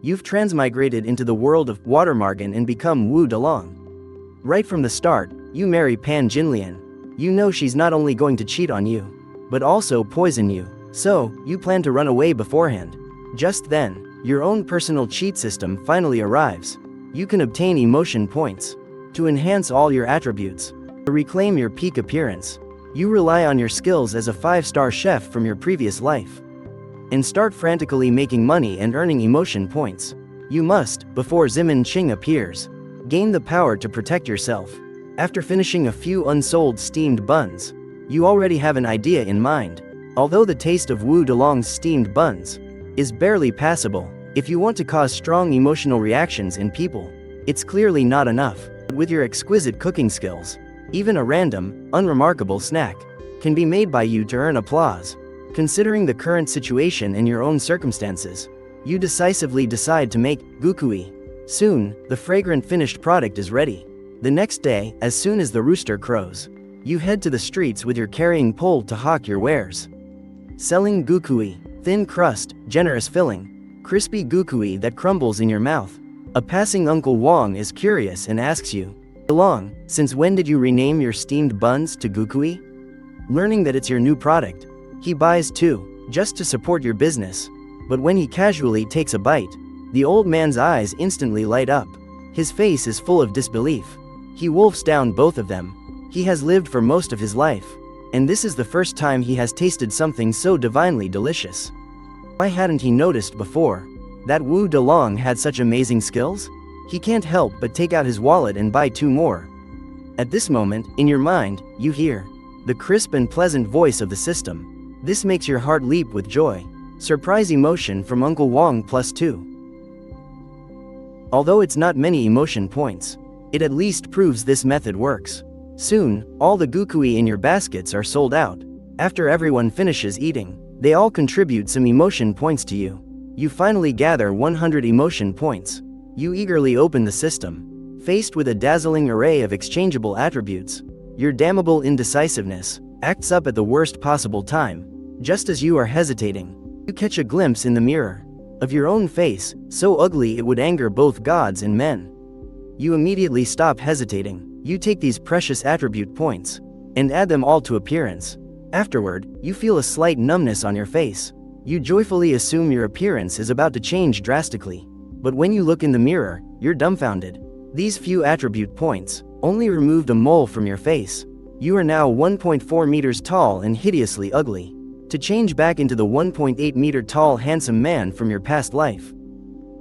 You've transmigrated into the world of Watermargan and become Wu Dalang. Right from the start, you marry Pan Jinlian. You know she's not only going to cheat on you, but also poison you, so you plan to run away beforehand. Just then, your own personal cheat system finally arrives. You can obtain emotion points to enhance all your attributes, to reclaim your peak appearance. You rely on your skills as a 5-star chef from your previous life, and start frantically making money and earning emotion points. You must, before Ximen Qing appears, gain the power to protect yourself. After finishing a few unsold steamed buns, you already have an idea in mind. Although the taste of Wu Dalang's steamed buns is barely passable, if you want to cause strong emotional reactions in people, it's clearly not enough. With your exquisite cooking skills, even a random, unremarkable snack can be made by you to earn applause. Considering the current situation and your own circumstances, you decisively decide to make gukui. Soon, the fragrant finished product is ready. The next day, as soon as the rooster crows, you head to the streets with your carrying pole to hawk your wares. Selling gukui, thin crust, generous filling, crispy gukui that crumbles in your mouth. A passing Uncle Wang is curious and asks you, Dalang, since when did you rename your steamed buns to gukui? Learning that it's your new product, he buys two, just to support your business. But when he casually takes a bite, the old man's eyes instantly light up. His face is full of disbelief. He wolfs down both of them. He has lived for most of his life, and this is the first time he has tasted something so divinely delicious. Why hadn't he noticed before that Wu Dalang had such amazing skills? He can't help but take out his wallet and buy two more. At this moment, in your mind, you hear the crisp and pleasant voice of the system. This makes your heart leap with joy. Surprise emotion from Uncle Wang +2. Although it's not many emotion points, it at least proves this method works. Soon, all the gukui in your baskets are sold out. After everyone finishes eating, they all contribute some emotion points to you. You finally gather 100 emotion points. You eagerly open the system. Faced with a dazzling array of exchangeable attributes, your damnable indecisiveness acts up at the worst possible time. Just as you are hesitating, you catch a glimpse in the mirror of your own face, so ugly it would anger both gods and men. You immediately stop hesitating. You take these precious attribute points and add them all to appearance. Afterward, you feel a slight numbness on your face. You joyfully assume your appearance is about to change drastically. But when you look in the mirror, you're dumbfounded. These few attribute points only removed a mole from your face. You are now 1.4 meters tall and hideously ugly. To change back into the 1.8 meter tall handsome man from your past life,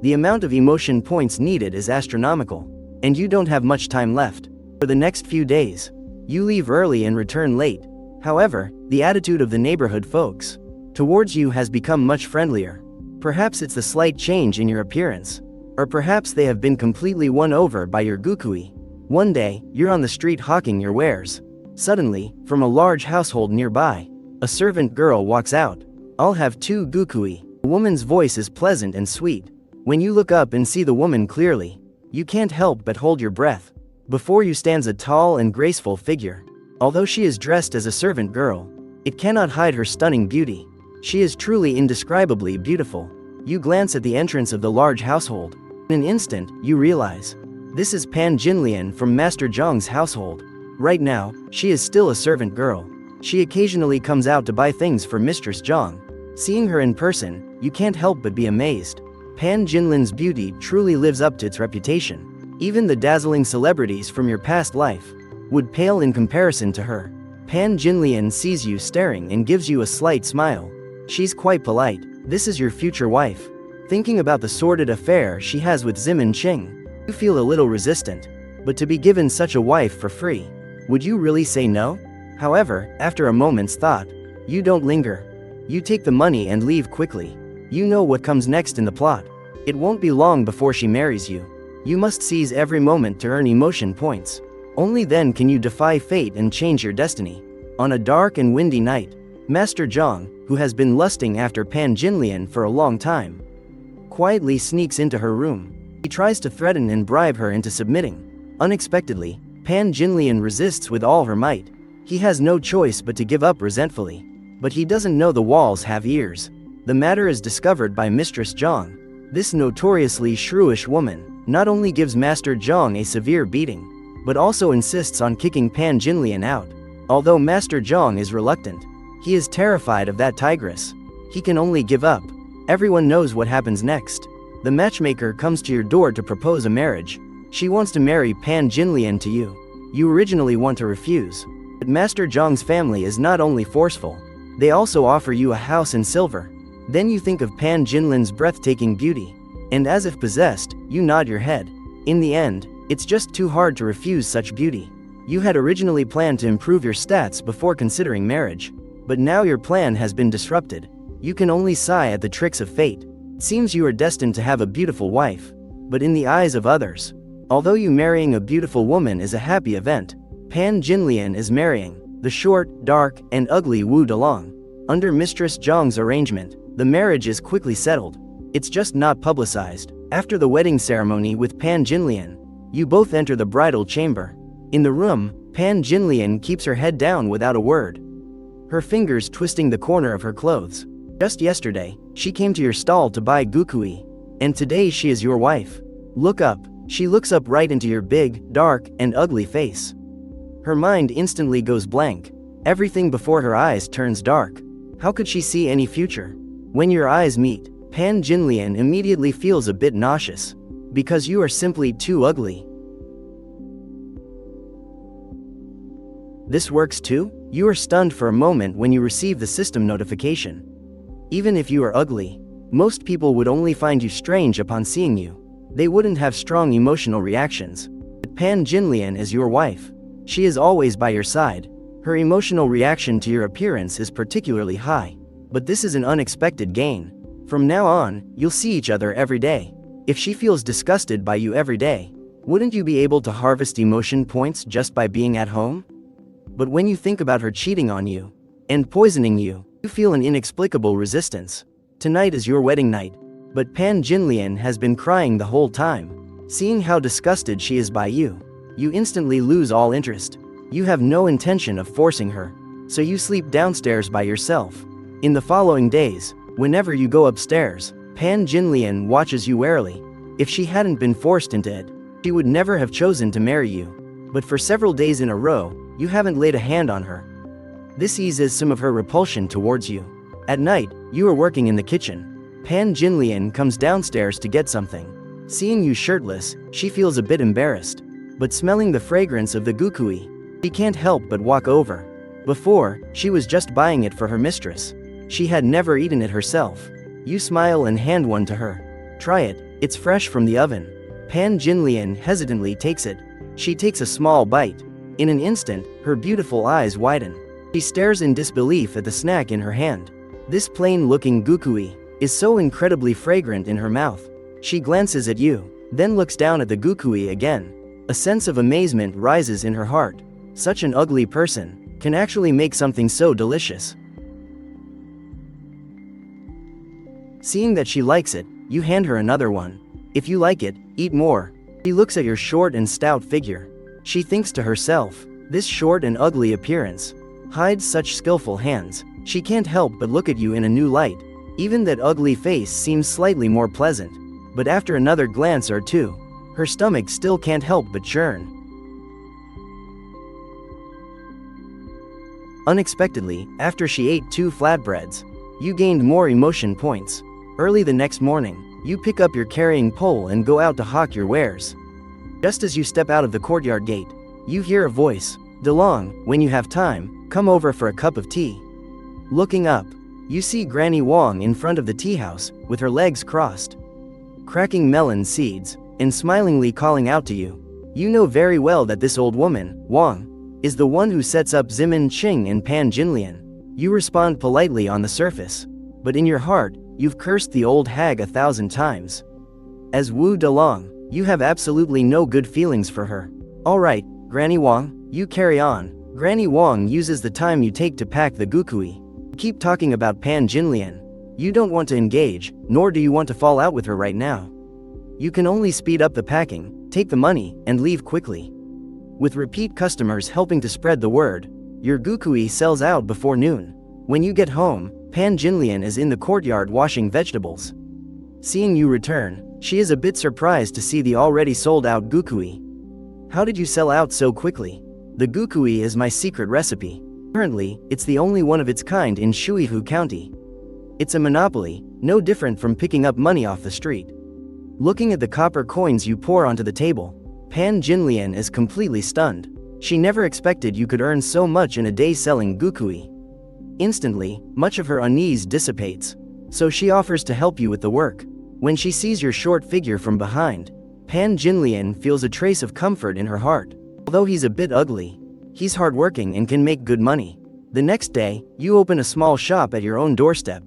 the amount of emotion points needed is astronomical, and you don't have much time left. For the next few days, you leave early and return late. However, the attitude of the neighborhood folks towards you has become much friendlier. Perhaps it's the slight change in your appearance, or perhaps they have been completely won over by your gukui. One day, you're on the street hawking your wares. Suddenly, from a large household nearby, a servant girl walks out. I'll have 2 gukui. The woman's voice is pleasant and sweet. When you look up and see the woman clearly, you can't help but hold your breath. Before you stands a tall and graceful figure. Although she is dressed as a servant girl, it cannot hide her stunning beauty. She is truly indescribably beautiful. You glance at the entrance of the large household. In an instant, you realize this is Pan Jinlian from Master Zhang's household. Right now, she is still a servant girl. She occasionally comes out to buy things for Mistress Zhang. Seeing her in person, you can't help but be amazed. Pan Jinlian's beauty truly lives up to its reputation. Even the dazzling celebrities from your past life would pale in comparison to her. Pan Jinlian sees you staring and gives you a slight smile. She's quite polite. This is your future wife. Thinking about the sordid affair she has with Ximen Qing, you feel a little resistant. But to be given such a wife for free, would you really say no? However, after a moment's thought, you don't linger. You take the money and leave quickly. You know what comes next in the plot. It won't be long before she marries you. You must seize every moment to earn emotion points. Only then can you defy fate and change your destiny. On a dark and windy night, Master Zhang, who has been lusting after Pan Jinlian for a long time, quietly sneaks into her room. He tries to threaten and bribe her into submitting. Unexpectedly, Pan Jinlian resists with all her might. He has no choice but to give up resentfully. But he doesn't know the walls have ears. The matter is discovered by Mistress Zhang. This notoriously shrewish woman not only gives Master Zhang a severe beating, but also insists on kicking Pan Jinlian out. Although Master Zhang is reluctant, he is terrified of that tigress. He can only give up. Everyone knows what happens next. The matchmaker comes to your door to propose a marriage. She wants to marry Pan Jinlian to you. You originally want to refuse. But Master Zhang's family is not only forceful, they also offer you a house in silver. Then you think of Pan Jinlian's breathtaking beauty, and as if possessed, you nod your head. In the end, it's just too hard to refuse such beauty. You had originally planned to improve your stats before considering marriage, but now your plan has been disrupted. You can only sigh at the tricks of fate. It seems you are destined to have a beautiful wife, but in the eyes of others, although you marrying a beautiful woman is a happy event, Pan Jinlian is marrying the short, dark, and ugly Wu Dalang. Under Mistress Zhang's arrangement, the marriage is quickly settled. It's just not publicized. After the wedding ceremony with Pan Jinlian, you both enter the bridal chamber. In the room, Pan Jinlian keeps her head down without a word, her fingers twisting the corner of her clothes. Just yesterday, she came to your stall to buy gukui, and today she is your wife. Look up. She looks up right into your big, dark, and ugly face. Her mind instantly goes blank. Everything before her eyes turns dark. How could she see any future? When your eyes meet, Pan Jinlian immediately feels a bit nauseous, because you are simply too ugly. This works too? You are stunned for a moment when you receive the system notification. Even if you are ugly, most people would only find you strange upon seeing you. They wouldn't have strong emotional reactions. But Pan Jinlian is your wife. She is always by your side. Her emotional reaction to your appearance is particularly high. But this is an unexpected gain. From now on, you'll see each other every day. If she feels disgusted by you every day, wouldn't you be able to harvest emotion points just by being at home? But when you think about her cheating on you and poisoning you, you feel an inexplicable resistance. Tonight is your wedding night, but Pan Jinlian has been crying the whole time. Seeing how disgusted she is by you, you instantly lose all interest. You have no intention of forcing her, so you sleep downstairs by yourself. In the following days, whenever you go upstairs, Pan Jinlian watches you warily. If she hadn't been forced into it, she would never have chosen to marry you. But for several days in a row, you haven't laid a hand on her. This eases some of her repulsion towards you. At night, you are working in the kitchen. Pan Jinlian comes downstairs to get something. Seeing you shirtless, she feels a bit embarrassed. But smelling the fragrance of the gukui, she can't help but walk over. Before, she was just buying it for her mistress. She had never eaten it herself. You smile and hand one to her. Try it, it's fresh from the oven. Pan Jinlian hesitantly takes it. She takes a small bite. In an instant, her beautiful eyes widen. She stares in disbelief at the snack in her hand. This plain-looking gukui is so incredibly fragrant in her mouth. She glances at you, then looks down at the gukui again. A sense of amazement rises in her heart. Such an ugly person can actually make something so delicious. Seeing that she likes it, you hand her another one. If you like it, eat more. She looks at your short and stout figure. She thinks to herself, this short and ugly appearance hides such skillful hands. She can't help but look at you in a new light. Even that ugly face seems slightly more pleasant. But after another glance or two, her stomach still can't help but churn. Unexpectedly, after she ate 2 flatbreads, you gained more emotion points. Early the next morning, you pick up your carrying pole and go out to hawk your wares. Just as you step out of the courtyard gate, you hear a voice. Dalang, when you have time, come over for a cup of tea. Looking up, you see Granny Wang in front of the tea house, with her legs crossed, cracking melon seeds, and smilingly calling out to you. You know very well that this old woman, Wang, is the one who sets up Ximen, Qing and Pan Jinlian. You respond politely on the surface, but in your heart, you've cursed the old hag 1,000 times. As Wu Dalang, you have absolutely no good feelings for her. Alright, Granny Wang, you carry on. Granny Wang uses the time you take to pack the gukui. Keep talking about Pan Jinlian. You don't want to engage, nor do you want to fall out with her right now. You can only speed up the packing, take the money, and leave quickly. With repeat customers helping to spread the word, your gukui sells out before noon. When you get home, Pan Jinlian is in the courtyard washing vegetables. Seeing you return, she is a bit surprised to see the already sold out gukui. How did you sell out so quickly? The gukui is my secret recipe. Currently, it's the only one of its kind in Shuihu County. It's a monopoly, no different from picking up money off the street. Looking at the copper coins you pour onto the table, Pan Jinlian is completely stunned. She never expected you could earn so much in a day selling gukui. Instantly, much of her unease dissipates, so she offers to help you with the work. When she sees your short figure from behind, Pan Jinlian feels a trace of comfort in her heart. Although he's a bit ugly, he's hardworking and can make good money. The next day, you open a small shop at your own doorstep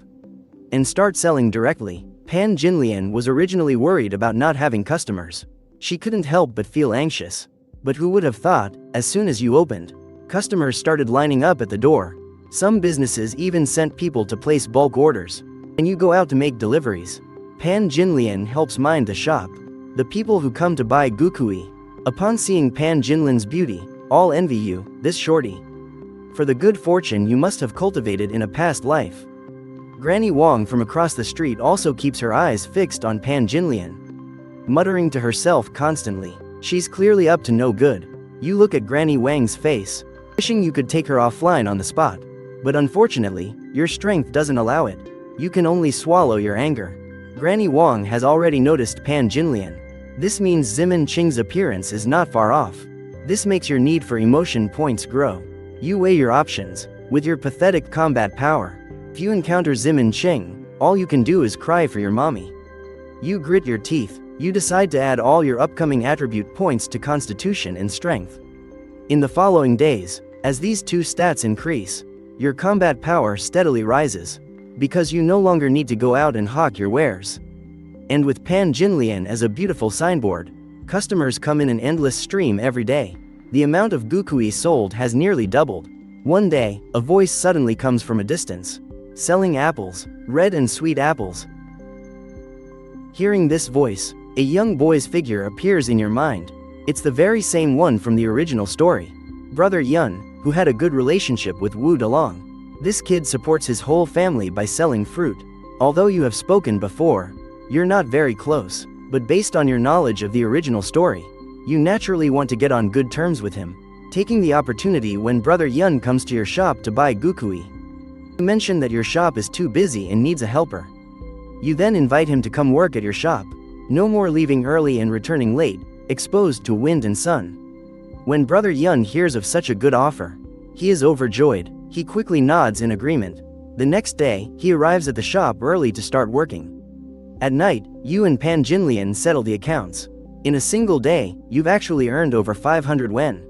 and start selling directly. Pan Jinlian was originally worried about not having customers. She couldn't help but feel anxious. But who would have thought, as soon as you opened, customers started lining up at the door. Some businesses even sent people to place bulk orders. And you go out to make deliveries. Pan Jinlian helps mind the shop. The people who come to buy gukui, upon seeing Pan Jinlian's beauty, all envy you, this shorty. For the good fortune you must have cultivated in a past life. Granny Wang from across the street also keeps her eyes fixed on Pan Jinlian, muttering to herself constantly. She's clearly up to no good. You look at Granny Wang's face, wishing you could take her offline on the spot. But unfortunately, your strength doesn't allow it. You can only swallow your anger. Granny Wang has already noticed Pan Jinlian. This means Ximen Qing's appearance is not far off. This makes your need for emotion points grow. You weigh your options. With your pathetic combat power, if you encounter Ximen Qing, all you can do is cry for your mommy. You grit your teeth. You decide to add all your upcoming attribute points to Constitution and Strength. In the following days, as these two stats increase, your combat power steadily rises, because you no longer need to go out and hawk your wares. And with Pan Jinlian as a beautiful signboard, customers come in an endless stream every day. The amount of gukui sold has nearly doubled. One day, a voice suddenly comes from a distance, selling apples, red and sweet apples. Hearing this voice, a young boy's figure appears in your mind. It's the very same one from the original story. Brother Yun, who had a good relationship with Wu Dalang. This kid supports his whole family by selling fruit. Although you have spoken before, you're not very close, but based on your knowledge of the original story, you naturally want to get on good terms with him. Taking the opportunity when Brother Yun comes to your shop to buy gukui, you mention that your shop is too busy and needs a helper. You then invite him to come work at your shop. No more leaving early and returning late, exposed to wind and sun. When Brother Yun hears of such a good offer, he is overjoyed. He quickly nods in agreement. The next day, he arrives at the shop early to start working. At night, you and Pan Jinlian settle the accounts. In a single day, you've actually earned over 500 wen.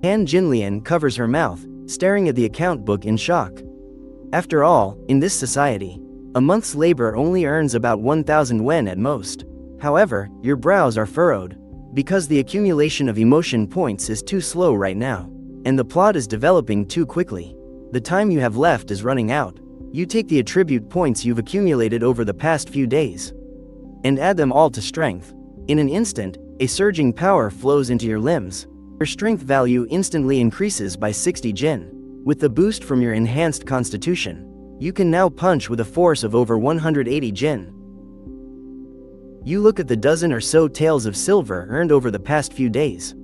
Pan Jinlian covers her mouth, staring at the account book in shock. After all, in this society, a month's labor only earns about 1,000 wen at most. However, your brows are furrowed, because the accumulation of emotion points is too slow right now, and the plot is developing too quickly. The time you have left is running out. You take the attribute points you've accumulated over the past few days, and add them all to strength. In an instant, a surging power flows into your limbs. Your strength value instantly increases by 60 jin. With the boost from your enhanced constitution, you can now punch with a force of over 180 jin. You look at the dozen or so taels of silver earned over the past few days.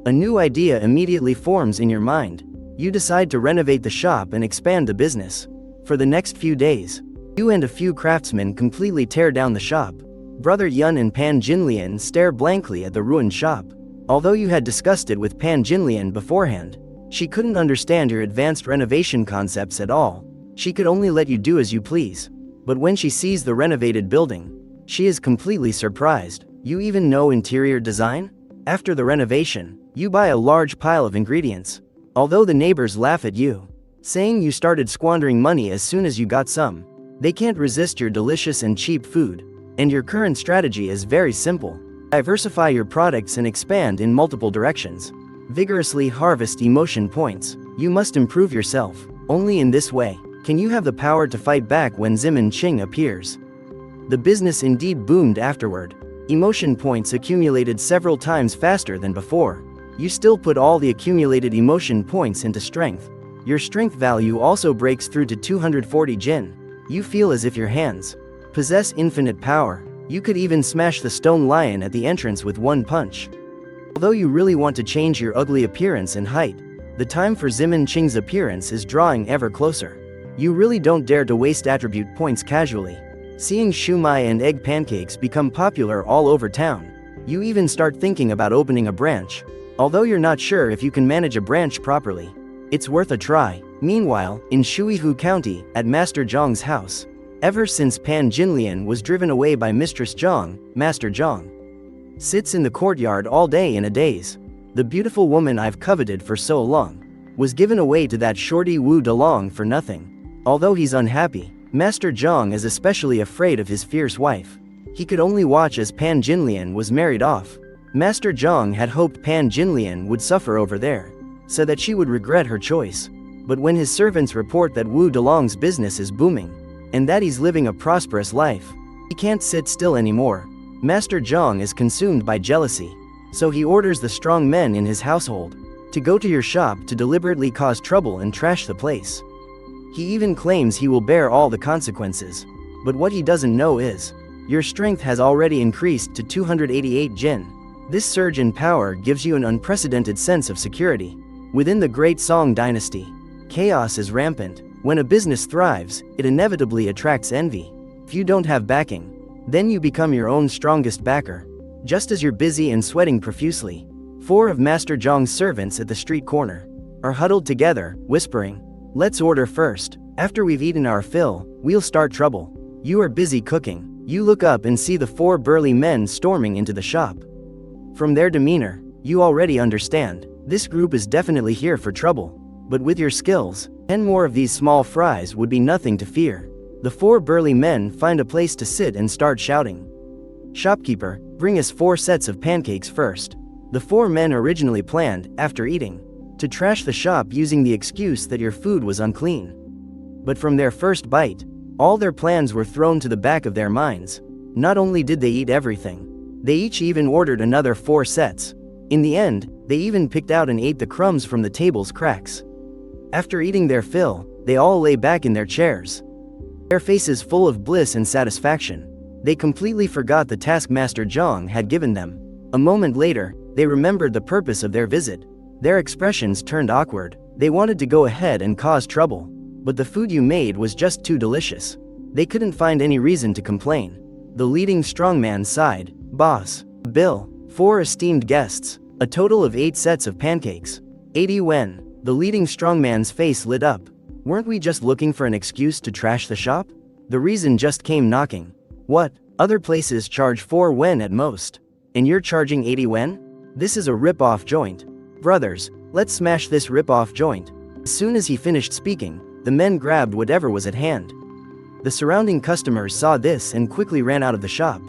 A new idea immediately forms in your mind. You decide to renovate the shop and expand the business. For the next few days, you and a few craftsmen completely tear down the shop. Brother Yun and Pan Jinlian stare blankly at the ruined shop. Although you had discussed it with Pan Jinlian beforehand, she couldn't understand your advanced renovation concepts at all. She could only let you do as you please. But when she sees the renovated building, she is completely surprised. You even know interior design? After the renovation, you buy a large pile of ingredients. Although the neighbors laugh at you, saying you started squandering money as soon as you got some, they can't resist your delicious and cheap food. And your current strategy is very simple. Diversify your products and expand in multiple directions. Vigorously harvest emotion points. You must improve yourself. Only in this way can you have the power to fight back when Ximen Qing appears. The business indeed boomed afterward. Emotion points accumulated several times faster than before. You still put all the accumulated emotion points into strength. Your strength value also breaks through to 240 jin. You feel as if your hands possess infinite power. You could even smash the stone lion at the entrance with one punch. Although you really want to change your ugly appearance and height, the time for Ximen Qing's appearance is drawing ever closer. You really don't dare to waste attribute points casually. Seeing shumai and egg pancakes become popular all over town, you even start thinking about opening a branch. Although you're not sure if you can manage a branch properly, it's worth a try. Meanwhile, in Shuihu County, at Master Zhang's house, ever since Pan Jinlian was driven away by Mistress Zhang, Master Zhang sits in the courtyard all day in a daze. The beautiful woman I've coveted for so long was given away to that shorty Wu Dalang for nothing. Although he's unhappy, Master Zhang is especially afraid of his fierce wife. He could only watch as Pan Jinlian was married off. Master Zhang had hoped Pan Jinlian would suffer over there, so that she would regret her choice. But when his servants report that Wu Dalang's business is booming, and that he's living a prosperous life, he can't sit still anymore. Master Zhang is consumed by jealousy, so he orders the strong men in his household to go to your shop to deliberately cause trouble and trash the place. He even claims he will bear all the consequences. But what he doesn't know is, your strength has already increased to 288 Jin. This surge in power gives you an unprecedented sense of security. Within the Great Song dynasty, chaos is rampant. When a business thrives, it inevitably attracts envy. If you don't have backing, then you become your own strongest backer. Just as you're busy and sweating profusely, 4 of Master Zhang's servants at the street corner are huddled together, whispering, "Let's order first. After we've eaten our fill, we'll start trouble." You are busy cooking. You look up and see the 4 burly men storming into the shop. From their demeanor, you already understand, this group is definitely here for trouble. But with your skills, 10 more of these small fries would be nothing to fear. The 4 burly men find a place to sit and start shouting, "Shopkeeper, bring us 4 sets of pancakes first." The 4 men originally planned, after eating, to trash the shop using the excuse that your food was unclean. But from their first bite, all their plans were thrown to the back of their minds. Not only did they eat everything, they each even ordered another 4 sets. In the end, they even picked out and ate the crumbs from the table's cracks. After eating their fill, they all lay back in their chairs, their faces full of bliss and satisfaction. They completely forgot the task Master Zhang had given them. A moment later, they remembered the purpose of their visit. Their expressions turned awkward. They wanted to go ahead and cause trouble, but the food you made was just too delicious. They couldn't find any reason to complain. The leading strongman sighed, "Boss, bill, 4 esteemed guests, a total of 8 sets of pancakes. 80 yuan." The leading strongman's face lit up. "Weren't we just looking for an excuse to trash the shop? The reason just came knocking. What? Other places charge 4 yuan at most. And you're charging 80 yuan? This is a rip-off joint. Brothers, let's smash this rip-off joint." As soon as he finished speaking, the men grabbed whatever was at hand. The surrounding customers saw this and quickly ran out of the shop.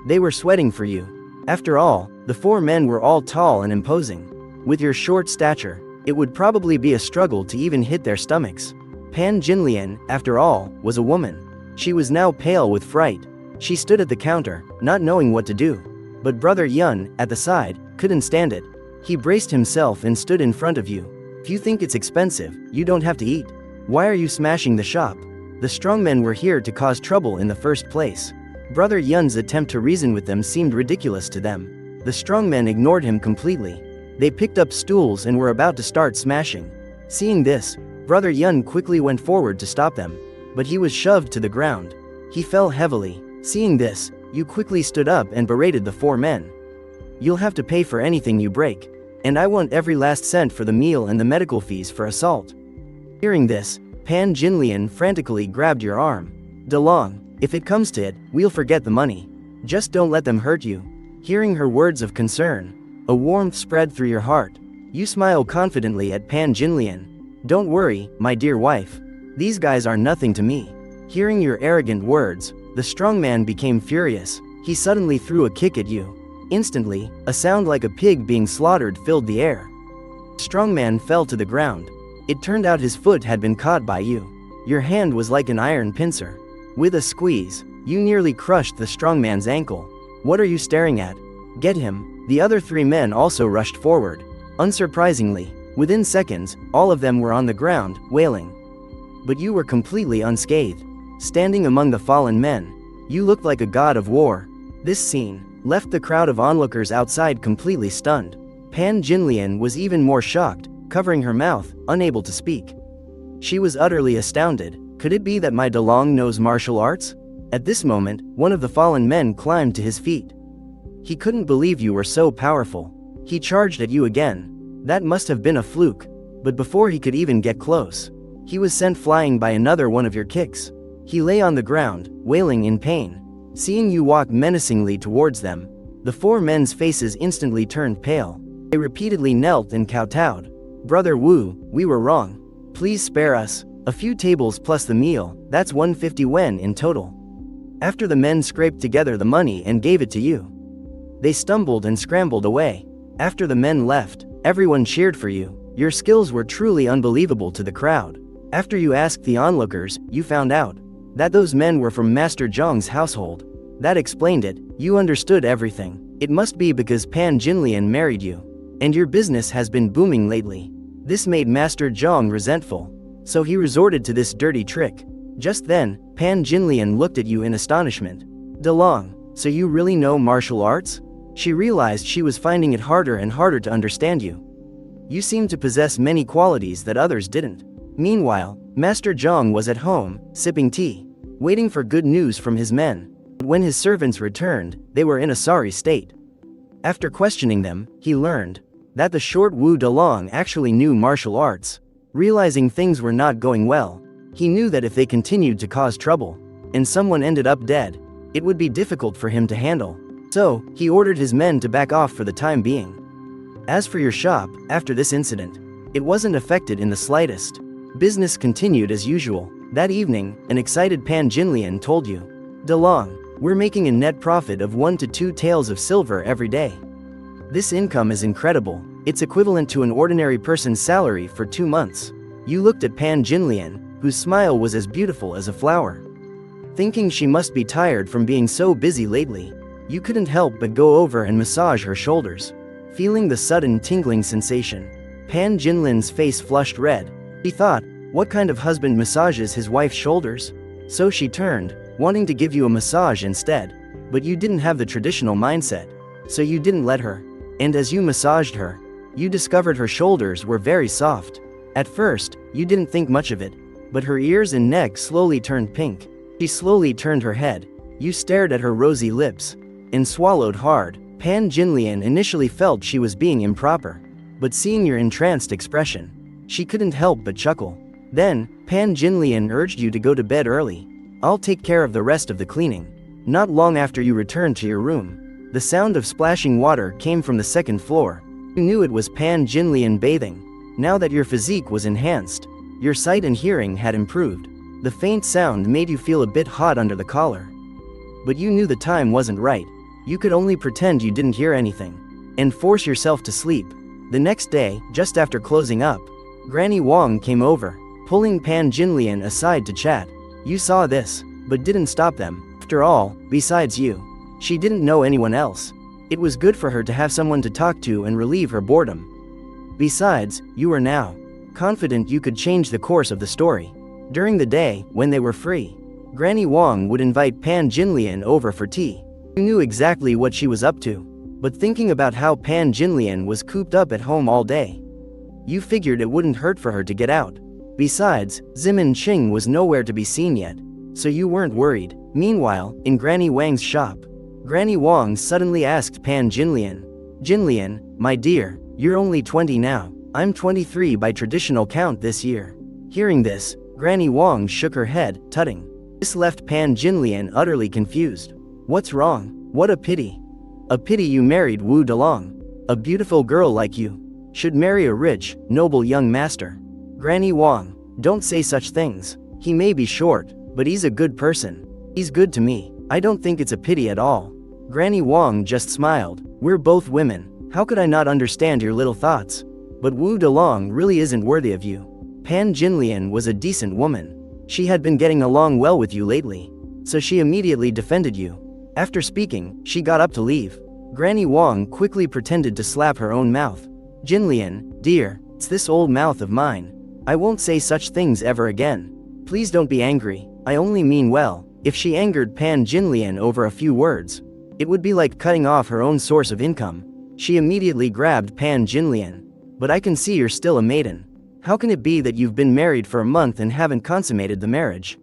They were sweating for you. After all, the 4 men were all tall and imposing. With your short stature, it would probably be a struggle to even hit their stomachs. Pan Jinlian, after all, was a woman. She was now pale with fright. She stood at the counter, not knowing what to do. But Brother Yun, at the side, couldn't stand it. He braced himself and stood in front of you. "If you think it's expensive, you don't have to eat. Why are you smashing the shop? The strongmen were here to cause trouble in the first place." Brother Yun's attempt to reason with them seemed ridiculous to them. The strongmen ignored him completely. They picked up stools and were about to start smashing. Seeing this, Brother Yun quickly went forward to stop them, but he was shoved to the ground. He fell heavily. Seeing this, you quickly stood up and berated the 4 men. "You'll have to pay for anything you break, and I want every last cent for the meal and the medical fees for assault." Hearing this, Pan Jinlian frantically grabbed your arm. "Dalang, if it comes to it, we'll forget the money. Just don't let them hurt you." Hearing her words of concern, a warmth spread through your heart. You smile confidently at Pan Jinlian. "Don't worry, my dear wife. These guys are nothing to me." Hearing your arrogant words, the strongman became furious. He suddenly threw a kick at you. Instantly, a sound like a pig being slaughtered filled the air. The strongman fell to the ground. It turned out his foot had been caught by you. Your hand was like an iron pincer. With a squeeze, you nearly crushed the strongman's ankle. "What are you staring at? Get him." The other 3 men also rushed forward. Unsurprisingly, within seconds, all of them were on the ground, wailing. But you were completely unscathed. Standing among the fallen men, You looked like a god of war. This scene left the crowd of onlookers outside completely stunned. Pan Jinlian was even more shocked, covering her mouth, unable to speak. She was utterly astounded. Could it be that my Dalang knows martial arts? At this moment, one of the fallen men climbed to his feet. He couldn't believe you were so powerful. He charged at you again. That must have been a fluke. But before he could even get close, he was sent flying by another one of your kicks. He lay on the ground, wailing in pain. Seeing you walk menacingly towards them, the four men's faces instantly turned pale. They repeatedly knelt and kowtowed. Brother Wu, we were wrong. Please spare us. A few tables plus the meal, that's 150 wen in total. After the men scraped together the money and gave it to you, they stumbled and scrambled away. After the men left, everyone cheered for you. Your skills were truly unbelievable to the crowd. After you asked the onlookers, you found out that those men were from Master Zhang's household. That explained it. You understood everything. It must be because Pan Jinlian married you, and your business has been booming lately. This made Master Zhang resentful, so he resorted to this dirty trick. Just then, Pan Jinlian looked at you in astonishment. Dalang, so you really know martial arts? She realized she was finding it harder and harder to understand you. You seemed to possess many qualities that others didn't. Meanwhile, Master Zhang was at home, sipping tea, waiting for good news from his men. But when his servants returned, they were in a sorry state. After questioning them, he learned that the short Wu Dalang actually knew martial arts. Realizing things were not going well, he knew that if they continued to cause trouble, and someone ended up dead, it would be difficult for him to handle. So, he ordered his men to back off for the time being. As for your shop, after this incident, it wasn't affected in the slightest. Business continued as usual. That evening, an excited Pan Jinlian told you, Dalang, we're making a net profit of 1 to 2 taels of silver every day. This income is incredible. It's equivalent to an ordinary person's salary for 2 months. You looked at Pan Jinlian, whose smile was as beautiful as a flower. Thinking she must be tired from being so busy lately, you couldn't help but go over and massage her shoulders. Feeling the sudden tingling sensation, Pan Jinlian's face flushed red. She thought, what kind of husband massages his wife's shoulders? So she turned, wanting to give you a massage instead. But you didn't have the traditional mindset, so you didn't let her. And as you massaged her, you discovered her shoulders were very soft. At first, you didn't think much of it, but her ears and neck slowly turned pink. She slowly turned her head. You stared at her rosy lips and swallowed hard. Pan Jinlian initially felt she was being improper, but seeing your entranced expression, she couldn't help but chuckle. Then, Pan Jinlian urged you to go to bed early. I'll take care of the rest of the cleaning. Not long after you returned to your room, the sound of splashing water came from the second floor. You knew it was Pan Jinlian bathing. Now that your physique was enhanced, your sight and hearing had improved. The faint sound made you feel a bit hot under the collar. But you knew the time wasn't right. You could only pretend you didn't hear anything and force yourself to sleep. The next day, just after closing up, Granny Wang came over, pulling Pan Jinlian aside to chat. You saw this, but didn't stop them. After all, besides you, she didn't know anyone else. It was good for her to have someone to talk to and relieve her boredom. Besides, you were now confident you could change the course of the story. During the day, when they were free, Granny Wang would invite Pan Jinlian over for tea. You knew exactly what she was up to, but thinking about how Pan Jinlian was cooped up at home all day, you figured it wouldn't hurt for her to get out. Besides, Ximen Qing was nowhere to be seen yet, so you weren't worried. Meanwhile, in Granny Wang's shop, Granny Wang suddenly asked Pan Jinlian, Jinlian, my dear, you're only 20 now. I'm 23 by traditional count this year. Hearing this, Granny Wang shook her head, tutting. This left Pan Jinlian utterly confused. What's wrong? What a pity. A pity you married Wu Dalang. A beautiful girl like you should marry a rich, noble young master. Granny Wang, don't say such things. He may be short, but he's a good person. He's good to me. I don't think it's a pity at all. Granny Wang just smiled. We're both women. How could I not understand your little thoughts? But Wu Dalang really isn't worthy of you. Pan Jinlian was a decent woman. She had been getting along well with you lately, so she immediately defended you. After speaking, she got up to leave. Granny Wang quickly pretended to slap her own mouth. Jinlian, dear, it's this old mouth of mine. I won't say such things ever again. Please don't be angry, I only mean well. If she angered Pan Jinlian over a few words, it would be like cutting off her own source of income. She immediately grabbed Pan Jinlian. But I can see you're still a maiden. How can it be that you've been married for a month and haven't consummated the marriage?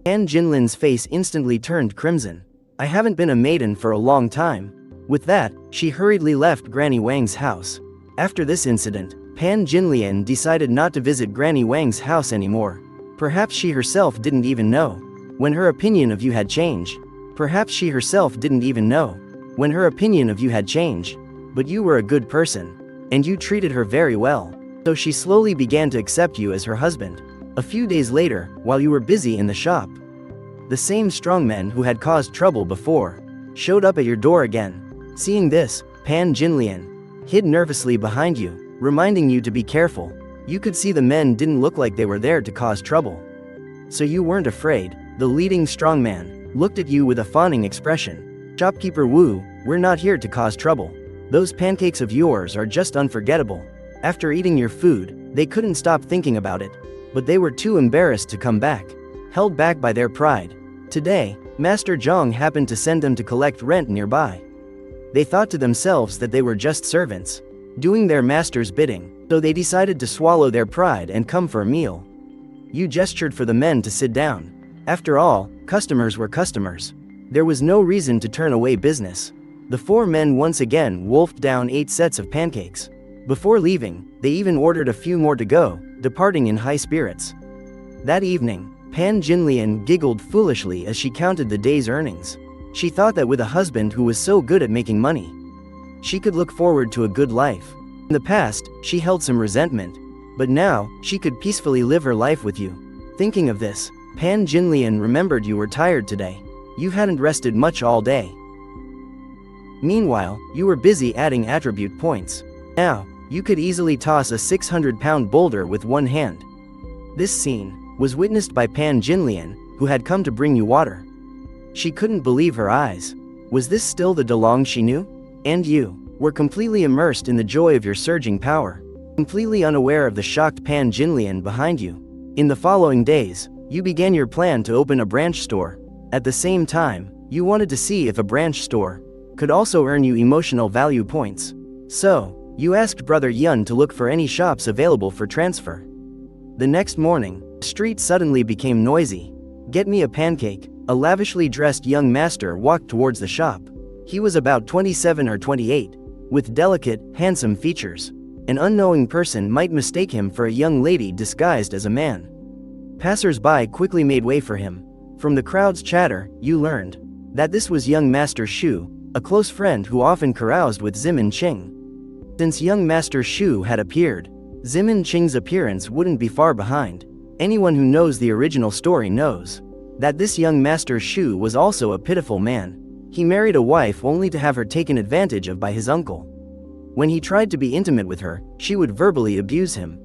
Pan Jinlian's face instantly turned crimson. I haven't been a maiden for a long time. With that, she hurriedly left Granny Wang's house. After this incident, Pan Jinlian decided not to visit Granny Wang's house anymore. Perhaps she herself didn't even know when her opinion of you had changed. Perhaps she herself didn't even know when her opinion of you had changed. But you were a good person, and you treated her very well. So she slowly began to accept you as her husband. A few days later, while you were busy in the shop, the same strongmen who had caused trouble before showed up at your door again. Seeing this, Pan Jinlian hid nervously behind you, reminding you to be careful. You could see the men didn't look like they were there to cause trouble. So you weren't afraid. The leading strongman looked at you with a fawning expression. Shopkeeper Wu, we're not here to cause trouble. Those pancakes of yours are just unforgettable. After eating your food, they couldn't stop thinking about it. But they were too embarrassed to come back, held back by their pride. Today, Master Zhang happened to send them to collect rent nearby. They thought to themselves that they were just servants, doing their master's bidding, so they decided to swallow their pride and come for a meal. You gestured for the men to sit down. After all, customers were customers. There was no reason to turn away business. The four men once again wolfed down 8 sets of pancakes. Before leaving, they even ordered a few more to go, departing in high spirits. That evening, Pan Jinlian giggled foolishly as she counted the day's earnings. She thought that with a husband who was so good at making money, she could look forward to a good life. In the past, she held some resentment, but now, she could peacefully live her life with you. Thinking of this, Pan Jinlian remembered you were tired today. You hadn't rested much all day. Meanwhile, you were busy adding attribute points. Now, you could easily toss a 600-pound boulder with one hand. This scene was witnessed by Pan Jinlian, who had come to bring you water. She couldn't believe her eyes. Was this still the Dalang she knew? And you were completely immersed in the joy of your surging power, completely unaware of the shocked Pan Jinlian behind you. In the following days, you began your plan to open a branch store. At the same time, you wanted to see if a branch store could also earn you emotional value points. So, you asked Brother Yun to look for any shops available for transfer. The next morning, the street suddenly became noisy. Get me a pancake. A lavishly dressed young master walked towards the shop. He was about 27 or 28, with delicate, handsome features. An unknowing person might mistake him for a young lady disguised as a man. Passers-by quickly made way for him. From the crowd's chatter, you learned that this was young Master Shu, a close friend who often caroused with Ximen Qing. Since young Master Shu had appeared, Ximen Qing's appearance wouldn't be far behind. Anyone who knows the original story knows that this young Master Shu was also a pitiful man. He married a wife only to have her taken advantage of by his uncle. When he tried to be intimate with her, she would verbally abuse him.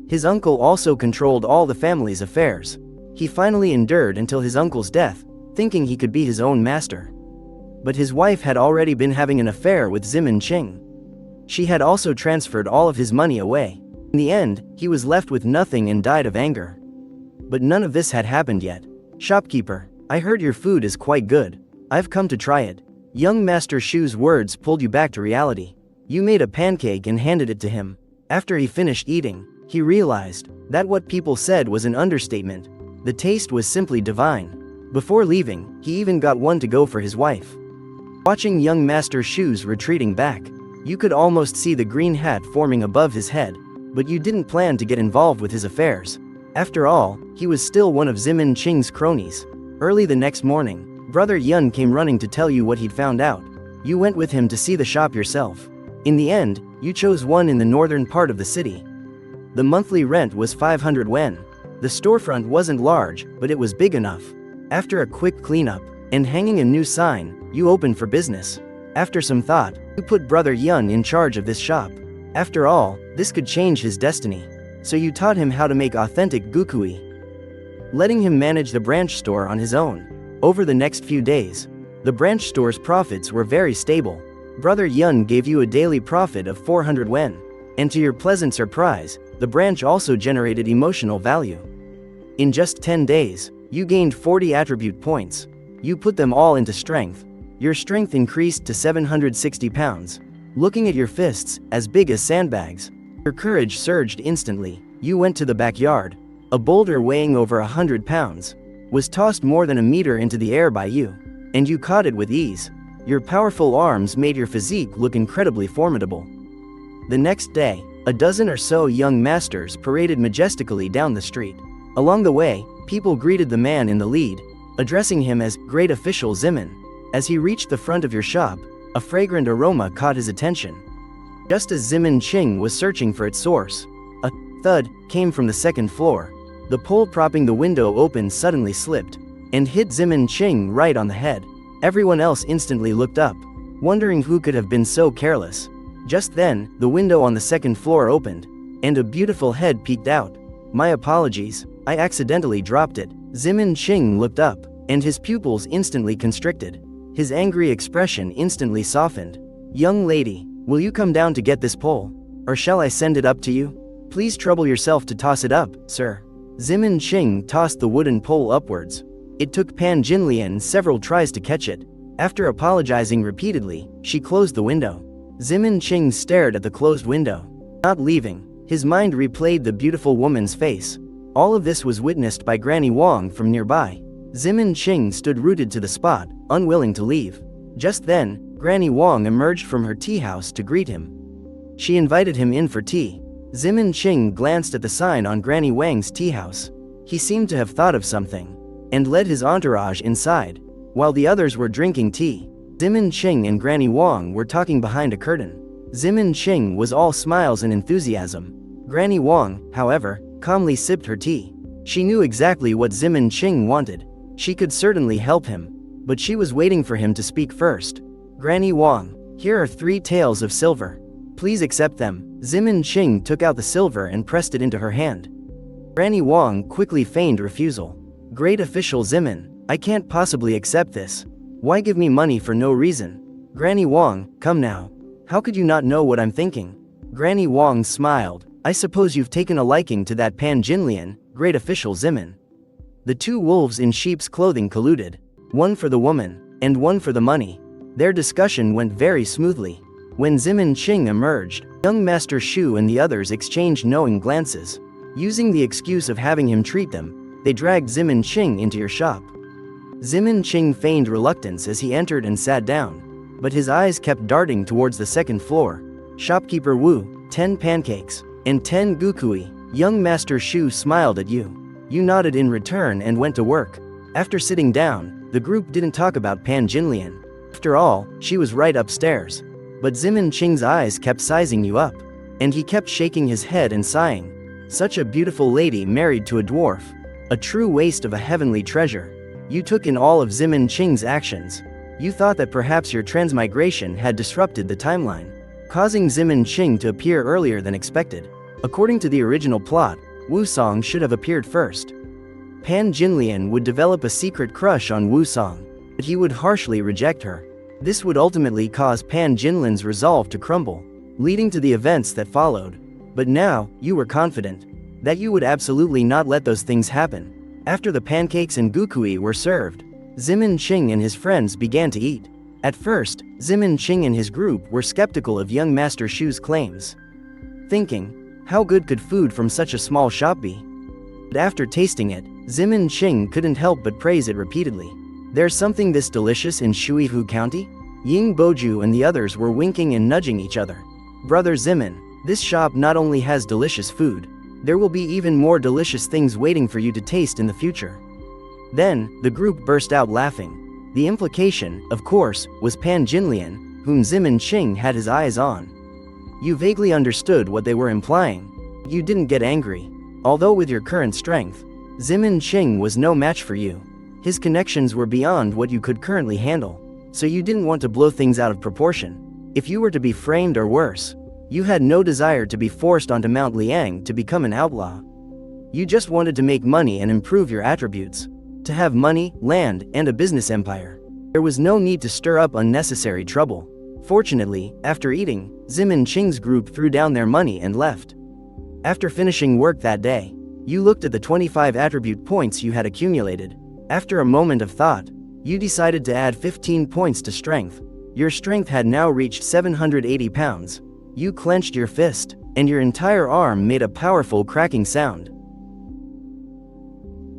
His uncle also controlled all the family's affairs. He finally endured until his uncle's death, thinking he could be his own master. But his wife had already been having an affair with Ximen Qing. She had also transferred all of his money away. In the end, he was left with nothing and died of anger. But none of this had happened yet. Shopkeeper, I heard your food is quite good. I've come to try it. Young Master Shu's words pulled you back to reality. You made a pancake and handed it to him. After he finished eating, he realized that what people said was an understatement. The taste was simply divine. Before leaving, he even got one to go for his wife. Watching young Master Shu's retreating back, you could almost see the green hat forming above his head, but you didn't plan to get involved with his affairs. After all, he was still one of Ximen Qing's cronies. Early the next morning, Brother Yun came running to tell you what he'd found out. You went with him to see the shop yourself. In the end, you chose one in the northern part of the city. The monthly rent was 500 wen. The storefront wasn't large, but it was big enough. After a quick cleanup and hanging a new sign, you opened for business. After some thought, you put Brother Yun in charge of this shop. After all, this could change his destiny. So you taught him how to make authentic gukui, letting him manage the branch store on his own. Over the next few days, the branch store's profits were very stable. Brother Yun gave you a daily profit of 400 wen. And to your pleasant surprise, the branch also generated emotional value. In just 10 days, You gained 40 attribute points. You put them all into strength. Your strength increased to 760 pounds. Looking at your fists, as big as sandbags. Your courage surged instantly. You went to the backyard. A boulder weighing over 100 pounds was tossed more than a meter into the air by you, and you caught it with ease. Your powerful arms made your physique look incredibly formidable. The next day, a dozen or so young masters paraded majestically down the street. Along the way, people greeted the man in the lead, addressing him as Great Official Ximen. As he reached the front of your shop, a fragrant aroma caught his attention. Just as Ximen Qing was searching for its source, a thud came from the second floor. The pole propping the window open suddenly slipped and hit Ximen Qing right on the head. Everyone else instantly looked up, wondering who could have been so careless. Just then, the window on the second floor opened, and a beautiful head peeked out. "My apologies, I accidentally dropped it." Ximen Qing looked up, and his pupils instantly constricted. His angry expression instantly softened. "Young lady, will you come down to get this pole? Or shall I send it up to you? Please trouble yourself to toss it up, sir." Ximen Qing tossed the wooden pole upwards. It took Pan Jinlian several tries to catch it. After apologizing repeatedly, she closed the window. Ximen Qing stared at the closed window, not leaving. His mind replayed the beautiful woman's face. All of this was witnessed by Granny Wang from nearby. Ximen Qing stood rooted to the spot, unwilling to leave. Just then, Granny Wang emerged from her tea house to greet him. She invited him in for tea. Ximen Qing glanced at the sign on Granny Wang's tea house. He seemed to have thought of something, and led his entourage inside. While the others were drinking tea, Ximen Qing and Granny Wang were talking behind a curtain. Ximen Qing was all smiles and enthusiasm. Granny Wang, however, calmly sipped her tea. She knew exactly what Ximen Qing wanted. She could certainly help him, but she was waiting for him to speak first. "Granny Wang, here are 3 taels of silver. Please accept them." Ximen Qing took out the silver and pressed it into her hand. Granny Wang quickly feigned refusal. "Great Official Ximen, I can't possibly accept this. Why give me money for no reason?" "Granny Wang, come now. How could you not know what I'm thinking?" Granny Wang smiled. "I suppose you've taken a liking to that Pan Jinlian, Great Official Ximen." The 2 wolves in sheep's clothing colluded, one for the woman, and one for the money. Their discussion went very smoothly. When Ximen Qing emerged, young Master Shu and the others exchanged knowing glances. Using the excuse of having him treat them, they dragged Ximen Qing into your shop. Ximen Qing feigned reluctance as he entered and sat down, but his eyes kept darting towards the second floor. "Shopkeeper Wu, 10 pancakes, and 10 gukui." Young Master Shu smiled at you. You nodded in return and went to work. After sitting down, the group didn't talk about Pan Jinlian. After all, she was right upstairs. But Ximen Qing's eyes kept sizing you up, and he kept shaking his head and sighing. Such a beautiful lady married to a dwarf. A true waste of a heavenly treasure. You took in all of Ximen Qing's actions. You thought that perhaps your transmigration had disrupted the timeline, causing Ximen Qing to appear earlier than expected. According to the original plot, Wu Song should have appeared first. Pan Jinlian would develop a secret crush on Wu Song, but he would harshly reject her. This would ultimately cause Pan Jinlian's resolve to crumble, leading to the events that followed. But now, you were confident that you would absolutely not let those things happen. After the pancakes and gukui were served, Ximen Qing and his friends began to eat. At first, Ximen Qing and his group were skeptical of young Master Shu's claims, thinking, how good could food from such a small shop be? But after tasting it, Ximen Qing couldn't help but praise it repeatedly. "There's something this delicious in Shuihu County?" Ying Boju and the others were winking and nudging each other. "Brother Ximen, this shop not only has delicious food, there will be even more delicious things waiting for you to taste in the future." Then, the group burst out laughing. The implication, of course, was Pan Jinlian, whom Ximen Qing had his eyes on. You vaguely understood what they were implying. You didn't get angry. Although with your current strength, Ximen Qing was no match for you. His connections were beyond what you could currently handle, so you didn't want to blow things out of proportion. If you were to be framed or worse, you had no desire to be forced onto Mount Liang to become an outlaw. You just wanted to make money and improve your attributes, to have money, land, and a business empire. There was no need to stir up unnecessary trouble. Fortunately, after eating, Ximen Qing's group threw down their money and left. After finishing work that day, You looked at the 25 attribute points you had accumulated. After a moment of thought, you decided to add 15 points to strength. Your strength had now reached 780 pounds. You clenched your fist, and your entire arm made a powerful cracking sound.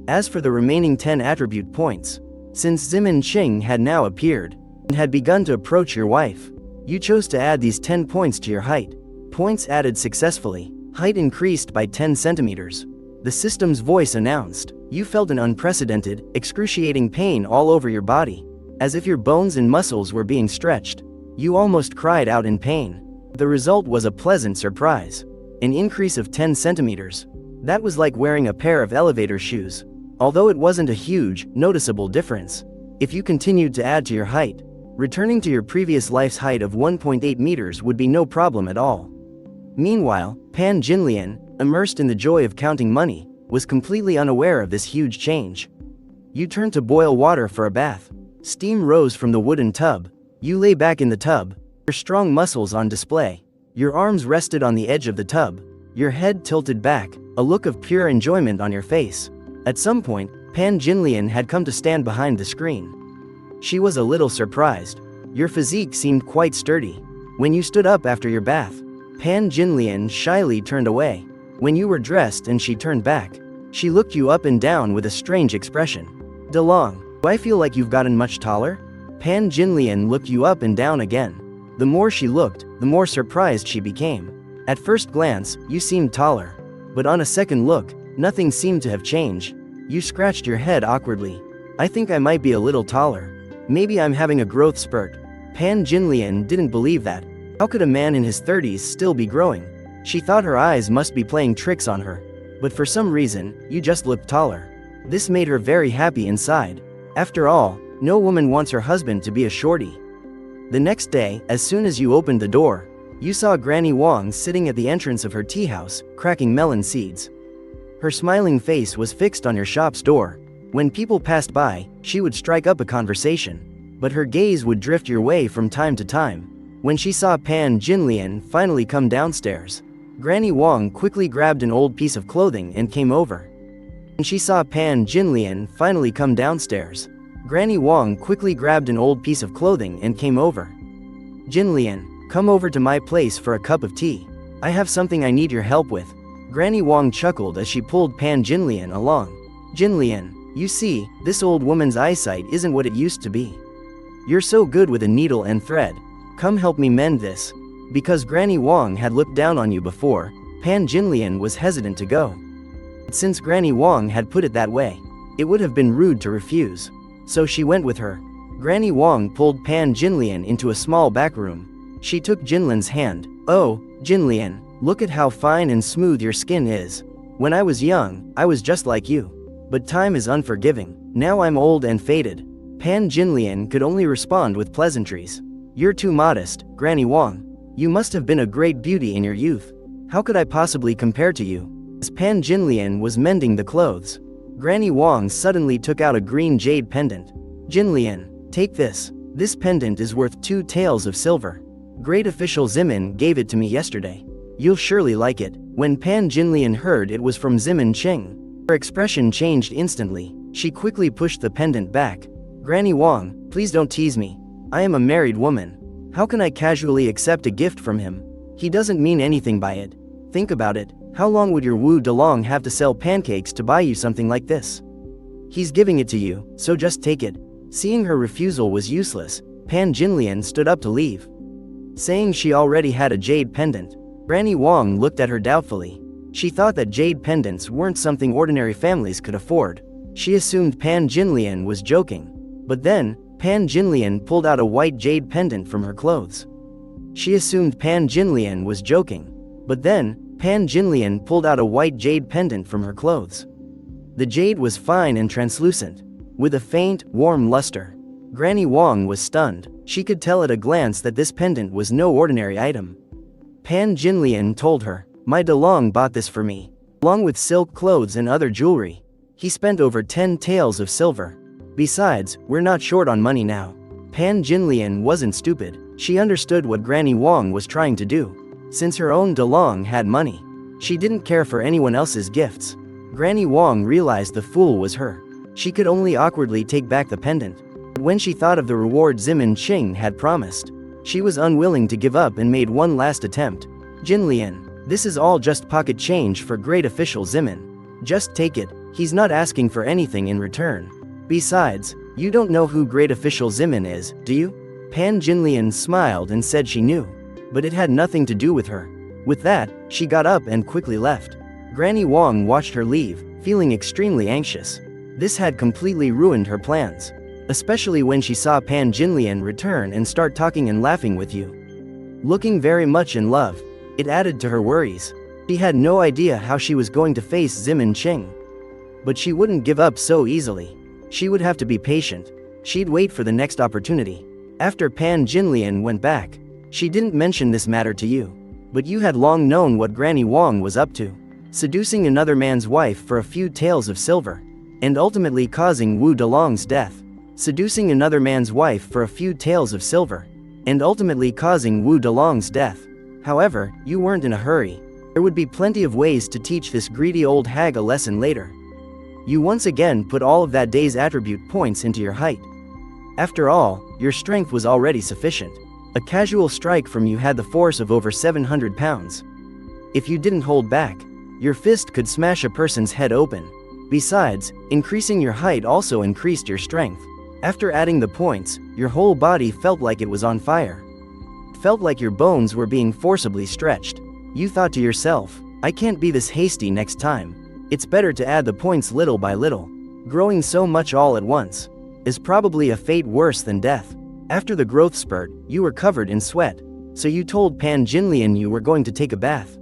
As for the remaining 10 attribute points, since Ximen Qing had now appeared and had begun to approach your wife, you chose to add these 10 points to your height. Points added successfully. Height increased by 10 centimeters. The system's voice announced. You felt an unprecedented, excruciating pain all over your body, as if your bones and muscles were being stretched. You almost cried out in pain. The result was a pleasant surprise. An increase of 10 centimeters. That was like wearing a pair of elevator shoes. Although it wasn't a huge, noticeable difference. If you continued to add to your height, returning to your previous life's height of 1.8 meters would be no problem at all. Meanwhile, Pan Jinlian, immersed in the joy of counting money, was completely unaware of this huge change. You turned to boil water for a bath. Steam rose from the wooden tub. You lay back in the tub, your strong muscles on display. Your arms rested on the edge of the tub, your head tilted back, a look of pure enjoyment on your face. At some point, Pan Jinlian had come to stand behind the screen. She was a little surprised. Your physique seemed quite sturdy. When you stood up after your bath, Pan Jinlian shyly turned away. When you were dressed and she turned back, she looked you up and down with a strange expression. Dalang, do I feel like you've gotten much taller? Pan Jinlian looked you up and down again. The more she looked, the more surprised she became. At first glance, you seemed taller. But on a second look, nothing seemed to have changed. You scratched your head awkwardly. I think I might be a little taller. Maybe I'm having a growth spurt. Pan Jinlian didn't believe that. How could a man in his 30s still be growing? She thought her eyes must be playing tricks on her. But for some reason, you just looked taller. This made her very happy inside. After all, no woman wants her husband to be a shorty. The next day, as soon as you opened the door, you saw Granny Wang sitting at the entrance of her tea house, cracking melon seeds. Her smiling face was fixed on your shop's door. When people passed by, she would strike up a conversation. But her gaze would drift your way from time to time. When she saw Pan Jinlian finally come downstairs, Granny Wang quickly grabbed an old piece of clothing and came over. When she saw Pan Jinlian finally come downstairs, Granny Wang quickly grabbed an old piece of clothing and came over. Jinlian, come over to my place for a cup of tea. I have something I need your help with. Granny Wang chuckled as she pulled Pan Jinlian along. Jinlian, you see, this old woman's eyesight isn't what it used to be. You're so good with a needle and thread. Come help me mend this. Because Granny Wang had looked down on you before, Pan Jinlian was hesitant to go. Since Granny Wang had put it that way, it would have been rude to refuse. So she went with her. Granny Wang pulled Pan Jinlian into a small back room. She took Jinlian's hand. Oh, Jinlian, look at how fine and smooth your skin is. When I was young, I was just like you. But time is unforgiving. Now I'm old and faded. Pan Jinlian could only respond with pleasantries. You're too modest, Granny Wang. You must have been a great beauty in your youth. How could I possibly compare to you? As Pan Jinlian was mending the clothes, Granny Wang suddenly took out a green jade pendant. Jinlian, take this. This pendant is worth 2 taels of silver. Great official Ximen gave it to me yesterday. You'll surely like it. When Pan Jinlian heard it was from Ximen Qing, her expression changed instantly. She quickly pushed the pendant back. Granny Wang, please don't tease me. I am a married woman. How can I casually accept a gift from him? He doesn't mean anything by it. Think about it. How long would your Wu Dalang have to sell pancakes to buy you something like this? He's giving it to you, so just take it. Seeing her refusal was useless, Pan Jinlian stood up to leave. Saying she already had a jade pendant, Granny Wang looked at her doubtfully. She thought that jade pendants weren't something ordinary families could afford. She assumed Pan Jinlian was joking. But then, Pan Jinlian pulled out a white jade pendant from her clothes. She assumed Pan Jinlian was joking. But then, Pan Jinlian pulled out a white jade pendant from her clothes. The jade was fine and translucent, with a faint, warm luster. Granny Wang was stunned. She could tell at a glance that this pendant was no ordinary item. Pan Jinlian told her, "My Dalang bought this for me, along with silk clothes and other jewelry. He spent over 10 taels of silver. Besides, we're not short on money now." Pan Jinlian wasn't stupid. She understood what Granny Wang was trying to do. Since her own Dalang had money, she didn't care for anyone else's gifts. Granny Wang realized the fool was her. She could only awkwardly take back the pendant. But when she thought of the reward Ximen Qing had promised, she was unwilling to give up and made one last attempt. Jinlian, this is all just pocket change for great official Ximen. Just take it, he's not asking for anything in return. Besides, you don't know who great official Ximen is, do you? Pan Jinlian smiled and said she knew. But it had nothing to do with her. With that, she got up and quickly left. Granny Wang watched her leave, feeling extremely anxious. This had completely ruined her plans. Especially when she saw Pan Jinlian return and start talking and laughing with you. Looking very much in love, it added to her worries. She had no idea how she was going to face Ximen Qing. But she wouldn't give up so easily. She would have to be patient. She'd wait for the next opportunity. After Pan Jinlian went back, she didn't mention this matter to you. But you had long known what Granny Wang was up to. Seducing another man's wife for a few taels of silver. And ultimately causing Wu Dalang's death. Seducing another man's wife for a few taels of silver. And ultimately causing Wu Dalang's death. However, you weren't in a hurry. There would be plenty of ways to teach this greedy old hag a lesson later. You once again put all of that day's attribute points into your height. After all, your strength was already sufficient. A casual strike from you had the force of over 700 pounds. If you didn't hold back, your fist could smash a person's head open. Besides, increasing your height also increased your strength. After adding the points, your whole body felt like it was on fire. It felt like your bones were being forcibly stretched. You thought to yourself, I can't be this hasty next time. It's better to add the points little by little. Growing so much all at once is probably a fate worse than death. After the growth spurt, you were covered in sweat, so you told Pan Jinlian you were going to take a bath.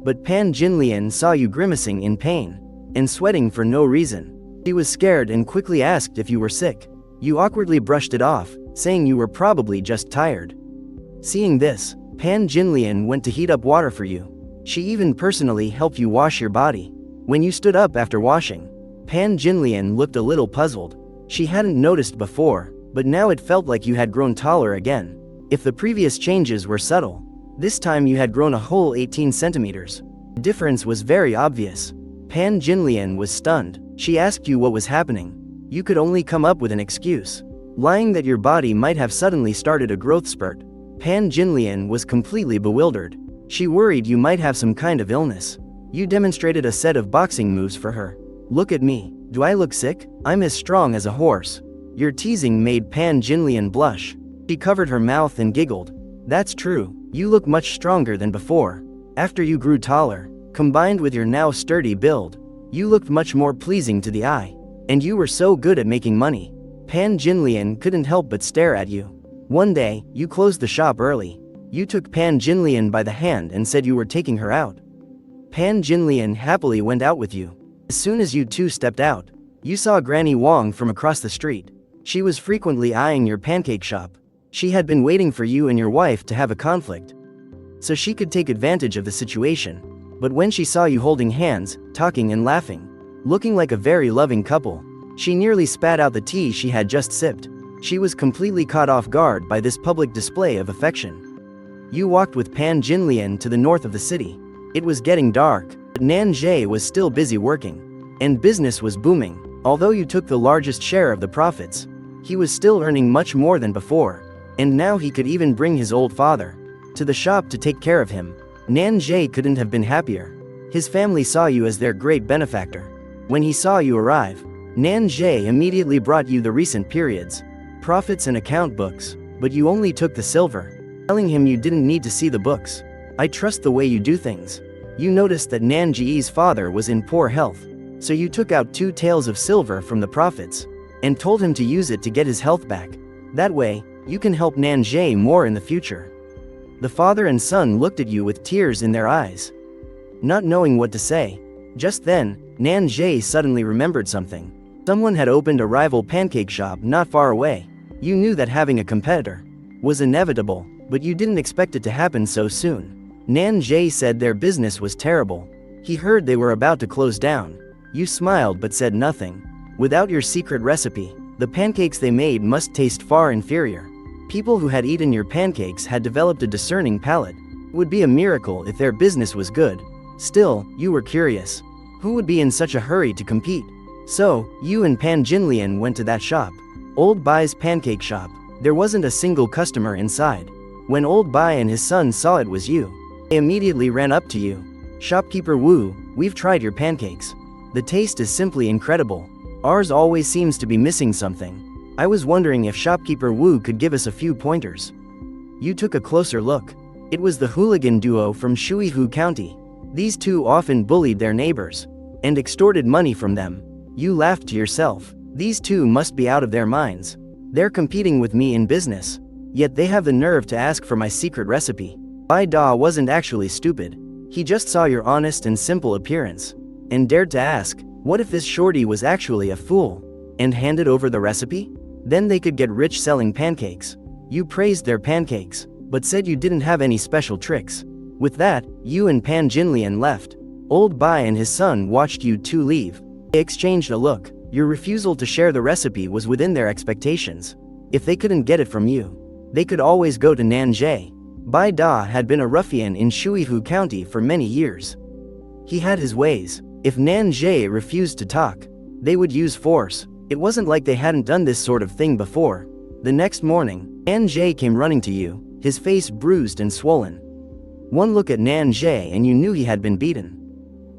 But Pan Jinlian saw you grimacing in pain and sweating for no reason. She was scared and quickly asked if you were sick. You awkwardly brushed it off, saying you were probably just tired. Seeing this, Pan Jinlian went to heat up water for you. She even personally helped you wash your body. When you stood up after washing, Pan Jinlian looked a little puzzled. She hadn't noticed before, but now it felt like you had grown taller again. If the previous changes were subtle, this time you had grown a whole 18 centimeters. The difference was very obvious. Pan Jinlian was stunned. She asked you what was happening. You could only come up with an excuse, lying that your body might have suddenly started a growth spurt. Pan Jinlian was completely bewildered. She worried you might have some kind of illness. You demonstrated a set of boxing moves for her. Look at me. Do I look sick? I'm as strong as a horse. Your teasing made Pan Jinlian blush. She covered her mouth and giggled. That's true. You look much stronger than before. After you grew taller, combined with your now sturdy build, you looked much more pleasing to the eye. And you were so good at making money. Pan Jinlian couldn't help but stare at you. One day, you closed the shop early. You took Pan Jinlian by the hand and said you were taking her out. Pan Jinlian happily went out with you. As soon as you two stepped out, you saw Granny Wang from across the street. She was frequently eyeing your pancake shop. She had been waiting for you and your wife to have a conflict, so she could take advantage of the situation. But when she saw you holding hands, talking and laughing, looking like a very loving couple, she nearly spat out the tea she had just sipped. She was completely caught off guard by this public display of affection. You walked with Pan Jinlian to the north of the city. It was getting dark, but Nan Jie was still busy working, and business was booming. Although you took the largest share of the profits, he was still earning much more than before, and now he could even bring his old father to the shop to take care of him. Nan Jie couldn't have been happier. His family saw you as their great benefactor. When he saw you arrive, Nan Jie immediately brought you the recent periods, profits and account books, but you only took the silver, telling him you didn't need to see the books. I trust the way you do things. You noticed that Nan Jie's father was in poor health, so you took out 2 taels of silver from the profits, and told him to use it to get his health back. That way, you can help Nan Jie more in the future. The father and son looked at you with tears in their eyes, not knowing what to say. Just then, Nan Jie suddenly remembered something. Someone had opened a rival pancake shop not far away. You knew that having a competitor was inevitable, but you didn't expect it to happen so soon. Nan Jie said their business was terrible. He heard they were about to close down. You smiled but said nothing. Without your secret recipe, the pancakes they made must taste far inferior. People who had eaten your pancakes had developed a discerning palate. It would be a miracle if their business was good. Still, you were curious. Who would be in such a hurry to compete? So, you and Pan Jinlian went to that shop. Old Bai's pancake shop. There wasn't a single customer inside. When Old Bai and his son saw it was you, they immediately ran up to you. Shopkeeper Wu, we've tried your pancakes. The taste is simply incredible. Ours always seems to be missing something. I was wondering if Shopkeeper Wu could give us a few pointers. You took a closer look. It was the hooligan duo from Shuihu County. These two often bullied their neighbors and extorted money from them. You laughed to yourself. These two must be out of their minds. They're competing with me in business. Yet they have the nerve to ask for my secret recipe. Bai Da wasn't actually stupid. He just saw your honest and simple appearance and dared to ask, what if this shorty was actually a fool and handed over the recipe? Then they could get rich selling pancakes. You praised their pancakes, but said you didn't have any special tricks. With that, you and Pan Jinlian left. Old Bai and his son watched you two leave. They exchanged a look. Your refusal to share the recipe was within their expectations. If they couldn't get it from you, they could always go to Nanjie. Bai Da had been a ruffian in Shuihu County for many years. He had his ways. If Nanjie refused to talk, they would use force. It wasn't like they hadn't done this sort of thing before. The next morning, Nanjie came running to you, his face bruised and swollen. One look at Nanjie and you knew he had been beaten.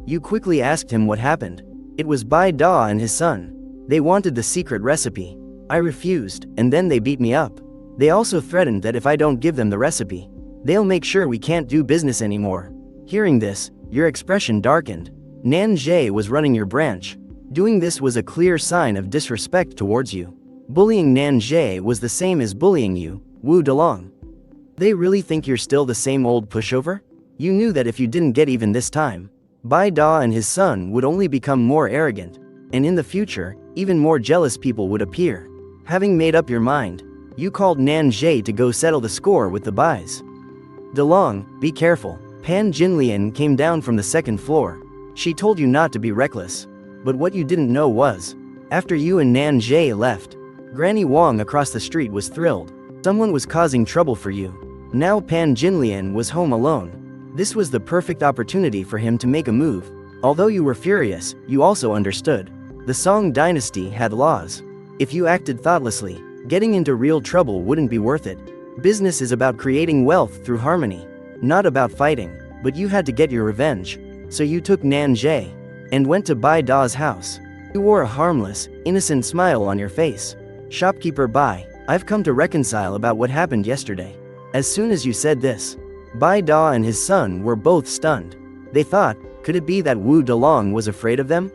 You quickly asked him what happened. It was Bai Da and his son. They wanted the secret recipe. I refused, and then they beat me up. They also threatened that if I don't give them the recipe, they'll make sure we can't do business anymore. Hearing this, your expression darkened. Nanjie was running your branch. Doing this was a clear sign of disrespect towards you. Bullying Nanjie was the same as bullying you, Wu Dalang. They really think you're still the same old pushover? You knew that if you didn't get even this time, Bai Da and his son would only become more arrogant, and in the future, even more jealous people would appear. Having made up your mind, you called Nanjie to go settle the score with the Bais. Dalang, be careful. Pan Jinlian came down from the second floor. She told you not to be reckless. But what you didn't know was, after you and Nanjie left, Granny Wang across the street was thrilled. Someone was causing trouble for you. Now Pan Jinlian was home alone. This was the perfect opportunity for him to make a move. Although you were furious, you also understood. The Song dynasty had laws. If you acted thoughtlessly, getting into real trouble wouldn't be worth it. Business is about creating wealth through harmony, not about fighting. But you had to get your revenge. So you took Nanjie and went to Bai Da's house. You wore a harmless, innocent smile on your face. Shopkeeper Bai, I've come to reconcile about what happened yesterday. As soon as you said this, Bai Da and his son were both stunned. They thought, could it be that Wu Dalang was afraid of them?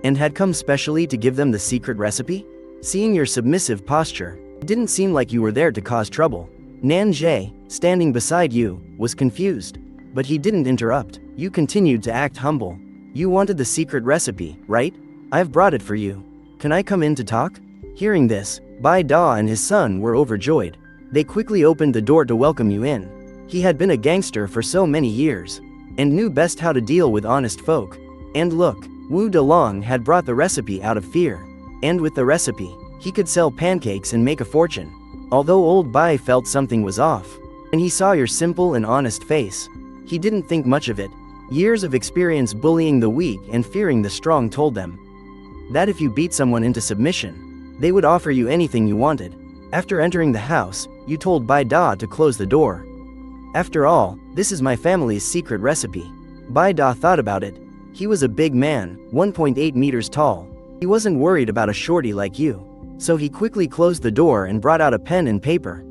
And had come specially to give them the secret recipe? Seeing your submissive posture, it didn't seem like you were there to cause trouble. Nanjie, standing beside you, was confused. But he didn't interrupt. You continued to act humble. You wanted the secret recipe, right? I've brought it for you. Can I come in to talk? Hearing this, Bai Da and his son were overjoyed. They quickly opened the door to welcome you in. He had been a gangster for so many years, and knew best how to deal with honest folk. And look, Wu Dalang had brought the recipe out of fear. And with the recipe, he could sell pancakes and make a fortune. Although old Bai felt something was off, and he saw your simple and honest face, he didn't think much of it. Years of experience bullying the weak and fearing the strong told them that if you beat someone into submission, they would offer you anything you wanted. After entering the house, you told Bai Da to close the door. After all, this is my family's secret recipe. Bai Da thought about it. He was a big man, 1.8 meters tall. He wasn't worried about a shorty like you. So he quickly closed the door and brought out a pen and paper.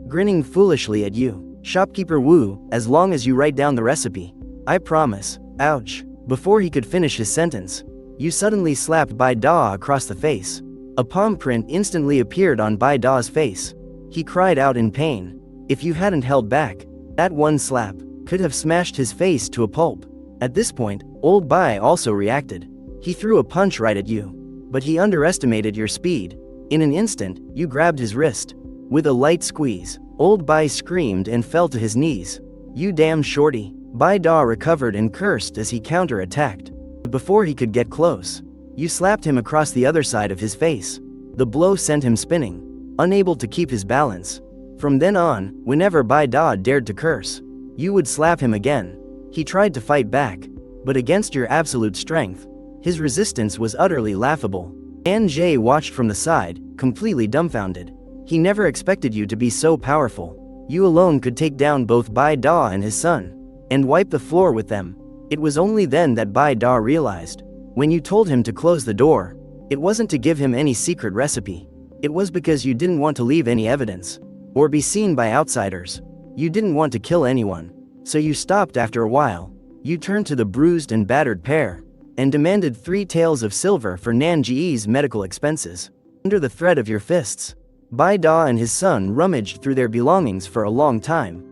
Grinning foolishly at you, Shopkeeper Wu, as long as you write down the recipe, I promise. Ouch. Before he could finish his sentence, you suddenly slapped Bai Da across the face. A palm print instantly appeared on Bai Da's face. He cried out in pain. If you hadn't held back, that one slap could have smashed his face to a pulp. At this point, old Bai also reacted. He threw a punch right at you. But he underestimated your speed. In an instant, you grabbed his wrist. With a light squeeze, old Bai screamed and fell to his knees. You damn shorty. Bai Da recovered and cursed as he counter-attacked. But before he could get close, you slapped him across the other side of his face. The blow sent him spinning, unable to keep his balance. From then on, whenever Bai Da dared to curse, you would slap him again. He tried to fight back, but against your absolute strength, his resistance was utterly laughable. Nan Jie watched from the side, completely dumbfounded. He never expected you to be so powerful. You alone could take down both Bai Da and his son, and wipe the floor with them. It was only then that Bai Da realized. When you told him to close the door, it wasn't to give him any secret recipe. It was because you didn't want to leave any evidence, or be seen by outsiders. You didn't want to kill anyone, so you stopped after a while. You turned to the bruised and battered pair, and demanded 3 taels of silver for Nan Jie's medical expenses. Under the threat of your fists, Bai Da and his son rummaged through their belongings for a long time.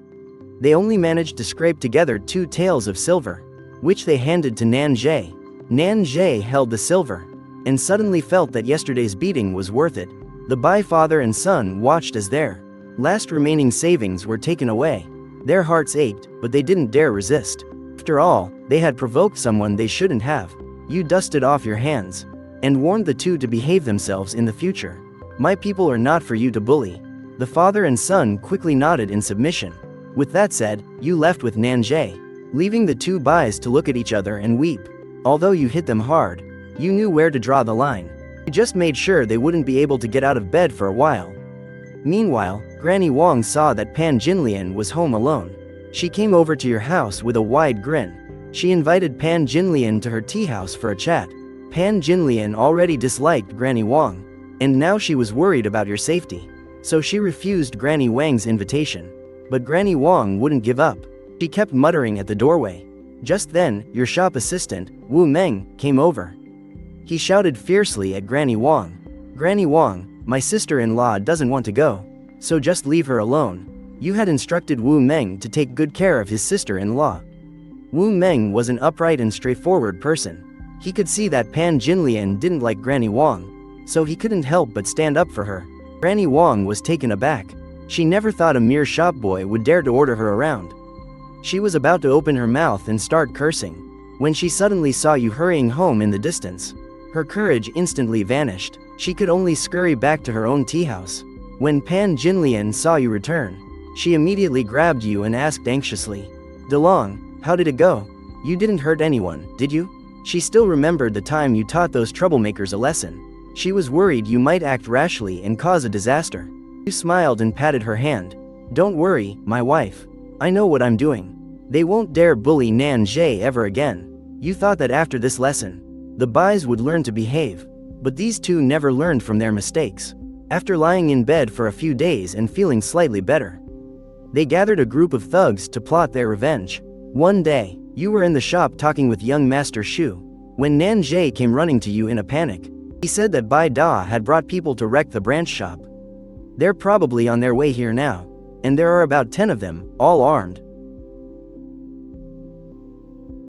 They only managed to scrape together 2 taels of silver, which they handed to Nan Jie. Nan Jie held the silver, and suddenly felt that yesterday's beating was worth it. The Bai father and son watched as their last remaining savings were taken away. Their hearts ached, but they didn't dare resist. After all, they had provoked someone they shouldn't have. You dusted off your hands, and warned the two to behave themselves in the future. My people are not for you to bully. The father and son quickly nodded in submission. With that said, you left with Nan Jie, leaving the 2 Bais to look at each other and weep. Although you hit them hard, you knew where to draw the line. You just made sure they wouldn't be able to get out of bed for a while. Meanwhile, Granny Wang saw that Pan Jinlian was home alone. She came over to your house with a wide grin. She invited Pan Jinlian to her tea house for a chat. Pan Jinlian already disliked Granny Wang, and now she was worried about your safety. So she refused Granny Wang's invitation. But Granny Wang wouldn't give up. She kept muttering at the doorway. Just then, your shop assistant, Wu Meng, came over. He shouted fiercely at Granny Wang. Granny Wang, my sister-in-law doesn't want to go, so just leave her alone. You had instructed Wu Meng to take good care of his sister-in-law. Wu Meng was an upright and straightforward person. He could see that Pan Jinlian didn't like Granny Wang, so he couldn't help but stand up for her. Granny Wang was taken aback. She never thought a mere shop boy would dare to order her around. She was about to open her mouth and start cursing, when she suddenly saw you hurrying home in the distance. Her courage instantly vanished. She could only scurry back to her own tea house. When Pan Jinlian saw you return, she immediately grabbed you and asked anxiously, Dalang, how did it go? You didn't hurt anyone, did you? She still remembered the time you taught those troublemakers a lesson. She was worried you might act rashly and cause a disaster. You smiled and patted her hand. Don't worry, my wife. I know what I'm doing. They won't dare bully Nan Jie ever again. You thought that after this lesson, the Bais would learn to behave, but these two never learned from their mistakes. After lying in bed for a few days and feeling slightly better, they gathered a group of thugs to plot their revenge. One day, you were in the shop talking with young Master Shu, when Nan Jie came running to you in a panic. He said that Bai Da had brought people to wreck the branch shop. They're probably on their way here now, and there are about 10 of them, all armed.